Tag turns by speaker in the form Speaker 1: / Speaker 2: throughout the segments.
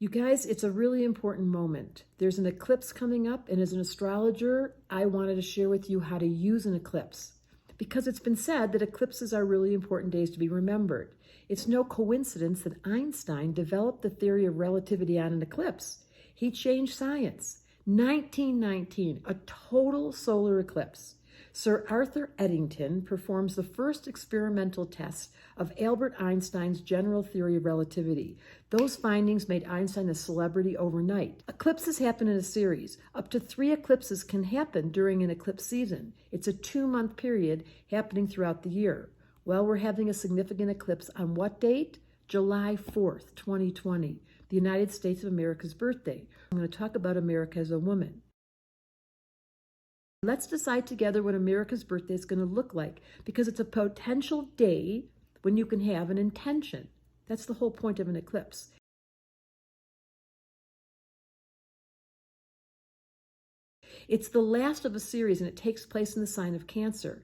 Speaker 1: You guys, it's a really important moment. There's an eclipse coming up, and as an astrologer, I wanted to share with you how to use an eclipse because it's been said that eclipses are really important days to be remembered. It's no coincidence that Einstein developed the theory of relativity on an eclipse. He changed science. 1919, a total solar eclipse. Sir Arthur Eddington performs the first experimental test of Albert Einstein's general theory of relativity. Those findings made Einstein a celebrity overnight. Eclipses happen in a series. Up to 3 eclipses can happen during an eclipse season. It's a 2-month period happening throughout the year. Well, we're having a significant eclipse on what date? July 4th, 2020, the United States of America's birthday. I'm going to talk about America as a woman. Let's decide together what America's birthday is going to look like, because it's a potential day when you can have an intention. That's the whole point of an eclipse. It's the last of a series, and it takes place in the sign of Cancer.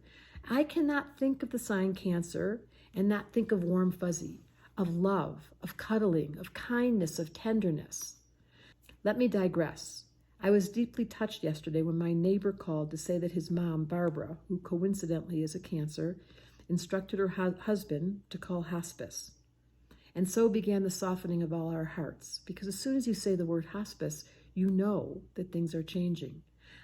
Speaker 1: I cannot think of the sign Cancer and not think of warm fuzzy, of love, of cuddling, of kindness, of tenderness. Let me digress. I was deeply touched yesterday when my neighbor called to say that his mom, Barbara, who coincidentally is a Cancer, instructed her husband to call hospice. And so began the softening of all our hearts, because as soon as you say the word hospice, you know that things are changing.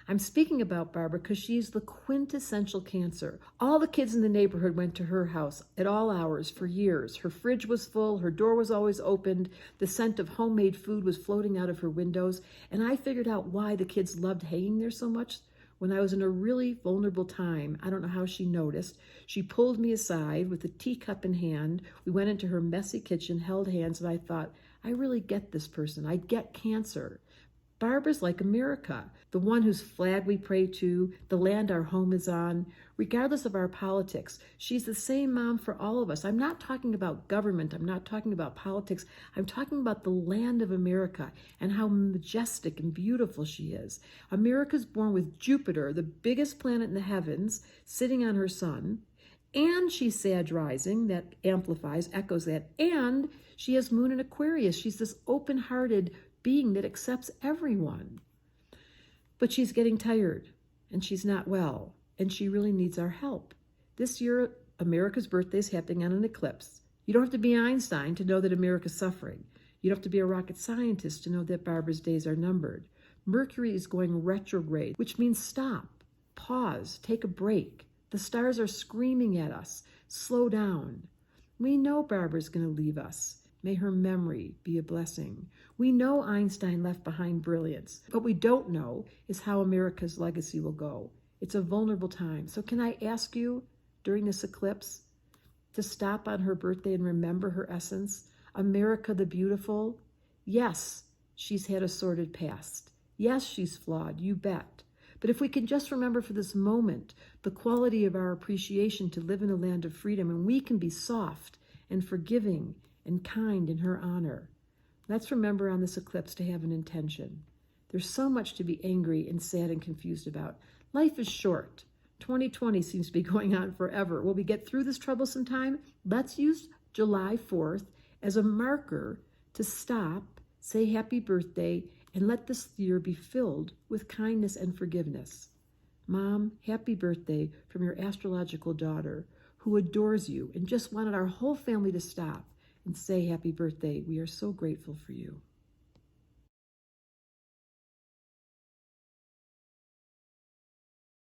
Speaker 1: I'm speaking about Barbara because she's the quintessential Cancer. All the kids in the neighborhood went to her house at all hours for years. Her fridge was full, her door was always opened, the scent of homemade food was floating out of her windows, and I figured out why the kids loved hanging there so much. When I was in a really vulnerable time, I don't know how she noticed, she pulled me aside with a teacup in hand. We went into her messy kitchen, held hands, and I thought, I really get this person. I get Cancer. Barbara's like America, the one whose flag we pray to, the land our home is on. Regardless of our politics, she's the same mom for all of us. I'm not talking about government. I'm not talking about politics. I'm talking about the land of America and how majestic and beautiful she is. America's born with Jupiter, the biggest planet in the heavens, sitting on her sun. And she's Sag rising, that amplifies, echoes that. And she has Moon in Aquarius. She's this open-hearted being that accepts everyone. But she's getting tired, and she's not well, and she really needs our help. This year, America's birthday is happening on an eclipse. You don't have to be Einstein to know that America's suffering. You don't have to be a rocket scientist to know that Barbara's days are numbered. Mercury is going retrograde, which means stop, pause, take a break. The stars are screaming at us. Slow down. We know Barbara's going to leave us. May her memory be a blessing. We know Einstein left behind brilliance. What we don't know is how America's legacy will go. It's a vulnerable time. So can I ask you during this eclipse to stop on her birthday and remember her essence? America the beautiful? Yes, she's had a sordid past. Yes, she's flawed, you bet. But if we can just remember for this moment the quality of our appreciation to live in a land of freedom, and we can be soft and forgiving and kind in her honor. Let's remember on this eclipse to have an intention. There's so much to be angry and sad and confused about. Life is short. 2020 seems to be going on forever. Will we get through this troublesome time? Let's use July 4th as a marker to stop, say happy birthday, and let this year be filled with kindness and forgiveness. Mom, happy birthday from your astrological daughter, who adores you and just wanted our whole family to stop and say happy birthday. We are so grateful for you.